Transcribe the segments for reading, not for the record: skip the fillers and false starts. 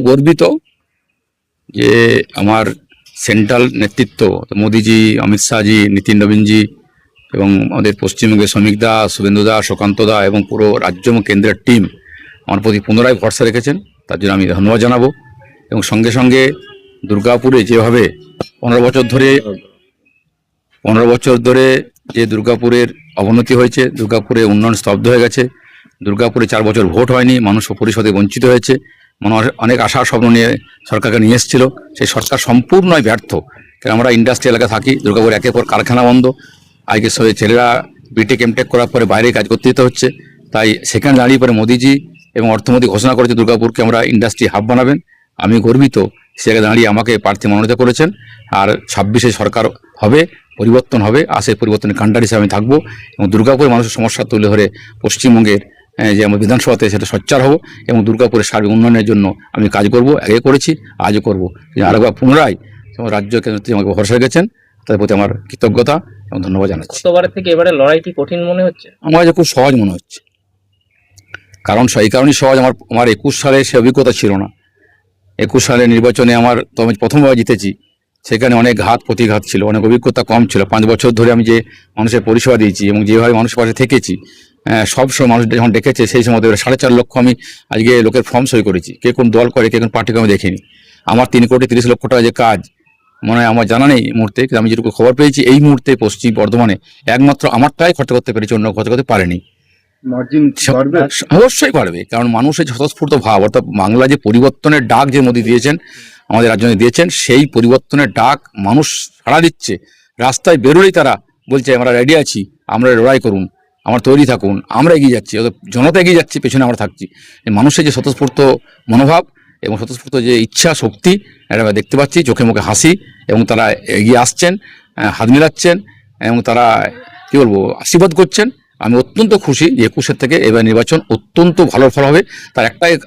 গর্বিত যে আমার সেন্ট্রাল নেতৃত্ব মোদিজি, অমিত শাহজি, নীতিন নবীনজি এবং আমাদের পশ্চিমবঙ্গের শ্রমিকদা, শুভেন্দুদা, সুকান্তদা এবং পুরো রাজ্য এবং কেন্দ্রের টিম আমার প্রতি পুনরায় ভরসা রেখেছেন। তার জন্য আমি ধন্যবাদ জানাবো। এবং সঙ্গে সঙ্গে দুর্গাপুরে যেভাবে 15 বছর ধরে যে দুর্গাপুরের অবনতি হয়েছে, দুর্গাপুরে উন্নয়ন স্তব্ধ হয়ে গেছে, দুর্গাপুরে 4 বছর ভোট হয়নি, মানুষ পরিষদে বঞ্চিত হয়েছে, মানুষ অনেক আশা স্বপ্ন নিয়ে সরকারকে নিয়ে এসেছিল, সেই সরকার সম্পূর্ণই ব্যর্থ। কারণ আমরা ইন্ডাস্ট্রি এলাকা থাকি, দুর্গাপুর একের পর কারখানা বন্ধ, আজকে সব ছেলেরা বিটেক এমটেক করার পরে বাইরে কাজ করতে যেতে হচ্ছে। তাই সেখানে দাঁড়িয়ে পরে মোদিজি এবং অর্থমন্ত্রী ঘোষণা করেছে দুর্গাপুরকে আমরা ইন্ডাস্ট্রি হাব বানাবেন। আমি গর্বিত, সেখানে দাঁড়িয়ে আমাকে প্রার্থী মনোনীত করেছেন। আর 26-এ সরকার হবে, পরিবর্তন হবে, আর সেই পরিবর্তনের কাণ্ডার হিসেবে আমি থাকবো এবং দুর্গাপুরের মানুষের সমস্যা তুলে ধরে পশ্চিমবঙ্গের যে আমার বিধানসভাতে সেটা সোচ্চার হব এবং দুর্গাপুরের সার্বিক উন্নয়নের জন্য আমি কাজ করব। আগে করেছি, আজও করব। আরেকবার পুনরায় রাজ্য কেন্দ্র আমাকে ভরসা রেখেছেন, তাদের প্রতি আমার কৃতজ্ঞতা এবং ধন্যবাদ জানাচ্ছি। গতবারের থেকে এবারে লড়াইটি কঠিন মনে হচ্ছে? আমার কাছে খুব সহজ মনে হচ্ছে, কারণ এই কারণেই সহজ, আমার 21 সালে সে অভিজ্ঞতা ছিল না। 21 সালের নির্বাচনে তো আমি প্রথমবার জিতেছি, সেখানে অনেক ঘাত প্রতিঘাত ছিল, অনেক অভিজ্ঞতা কম ছিল। 5 বছর ধরে আমি যে মানুষের পরিষেবা দিয়েছি এবং যেভাবে মানুষের পাশে থেকেছি, সব সময় মানুষ যখন ডেকেছে সেই সময় 4.5 লক্ষ আমি আজকে লোকের ফর্ম সই করেছি। কে কোন দল করে, কে কোন পার্টিকে আমি দেখিনি। আমার 3,30,00,000 টাকা যে কাজ মনে হয় আমার জানা নেই এই মুহূর্তে, কিন্তু আমি যেটুকু খবর পেয়েছি এই মুহূর্তে পশ্চিম বর্ধমানে একমাত্র আমারটাই খরচা করতে পেরেছি, অন্য খরচা করতে পারেনি। অবশ্যই পারবে, কারণ মানুষের স্বতঃস্ফূর্ত ভাব, অর্থাৎ বাংলা যে পরিবর্তনের ডাক যে মোদী দিয়েছেন, আমাদের রাজ্যে দিয়েছেন, সেই পরিবর্তনের ডাক মানুষ সাড়া দিচ্ছে। রাস্তায় বেরোলেই তারা বলছে আমরা রেডি আছি, আমরা লড়াই করুন, আমরা তৈরি থাকুন, আমরা এগিয়ে যাচ্ছি, জনতা এগিয়ে যাচ্ছে, পেছনে আমরা থাকছি। মানুষের যে স্বতঃস্ফূর্ত মনোভাব এবং স্বতঃস্ফূর্ত যে ইচ্ছা শক্তি, এটা আমরা দেখতে পাচ্ছি, চোখে মুখে হাসি, এবং তারা এগিয়ে আসছেন, হাত মেলাচ্ছেন এবং তারা কী বলবো আশীর্বাদ করছেন। আমি অত্যন্ত খুশি যে 21-এর থেকে এবার নির্বাচন অত্যন্ত ভালো ফল হবে। তার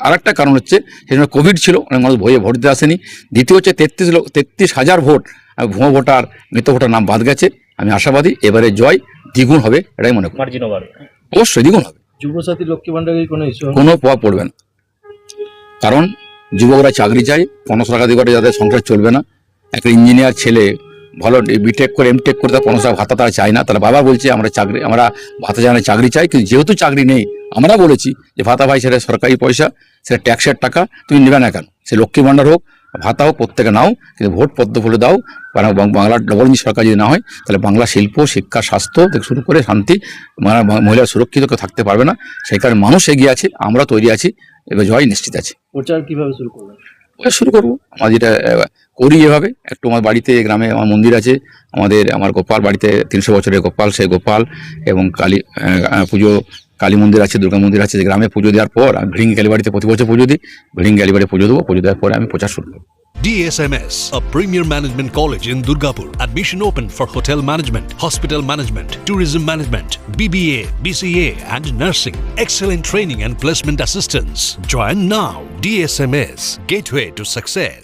আরেকটা কারণ হচ্ছে, সেই সময় কোভিড ছিল, অনেক মানুষ ভয়ে ভোট দিতে আসেনি। দ্বিতীয় হচ্ছে 33,000 ভোট ভুয়ো ভোটার, মৃত ভোটার নাম বাদ গেছে। আমি আশাবাদী এবারে জয় দ্বিগুণ হবে, এটাই মনে করি। অবশ্যই দ্বিগুণ হবে। যুবসাথী লক্ষ্মী ভান্ডারের কোনো প্রভাব পড়বে না, কারণ যুবকরা চাকরি চায়। 15 টাকা দিয়ে করে যাদের সংসার চলবে না। একটা ইঞ্জিনিয়ার ছেলে ভালো বিটেক করে এমটেক করে তার 15 টাকা ভাতা তারা চায় না। তারা বাবা বলছে আমরা ভাতা চাই না, চাকরি চাই। কিন্তু যেহেতু চাকরি নেই, আমরা বলেছি যে ভাতা ভাই সেটা সরকারি পয়সা, সেটা ট্যাক্সের টাকা, তুমি নেবে না কেন? সে লক্ষ্মী ভান্ডার হোক, ভাতা হোক, প্রত্যেকে নাও, কিন্তু ভোট পদ্ম ফুলে দাও। কারণ বাংলার ডবল ইঞ্জিন সরকার যদি না হয়, তাহলে বাংলা শিল্প, শিক্ষা, স্বাস্থ্য থেকে শুরু করে শান্তি, মহিলা সুরক্ষিত থাকতে পারবে না। সেই কারণে মানুষ এগিয়ে আছে, আমরা তৈরি আছি, এবার জয় নিশ্চিত আছে। প্রচার কিভাবে শুরু করবেন? শুরু করবো আমরা যেটা করি এভাবে। একটু আমার বাড়িতে, গ্রামে আমার মন্দির আছে, আমার গোপাল বাড়িতে 300 বছরের গোপাল, সেই গোপাল এবং কালী মন্দির আছে, দুর্গা মন্দির আছে। গ্রামে পুজো দেওয়ার পর আমি ভিড়িঙ্গি কালীবাড়িতে প্রতি বছর পুজো দিই, ভিড়িঙ্গি কালীবাড়ি পুজো দেবো। পুজো দেওয়ার পরে আমি প্রচার শুরু করবো। DSMS, a premier management college in Durgapur. Admission open for hotel management, hospital management, tourism management, BBA, BCA and nursing. Excellent training and placement assistance. Join now. DSMS, gateway to success.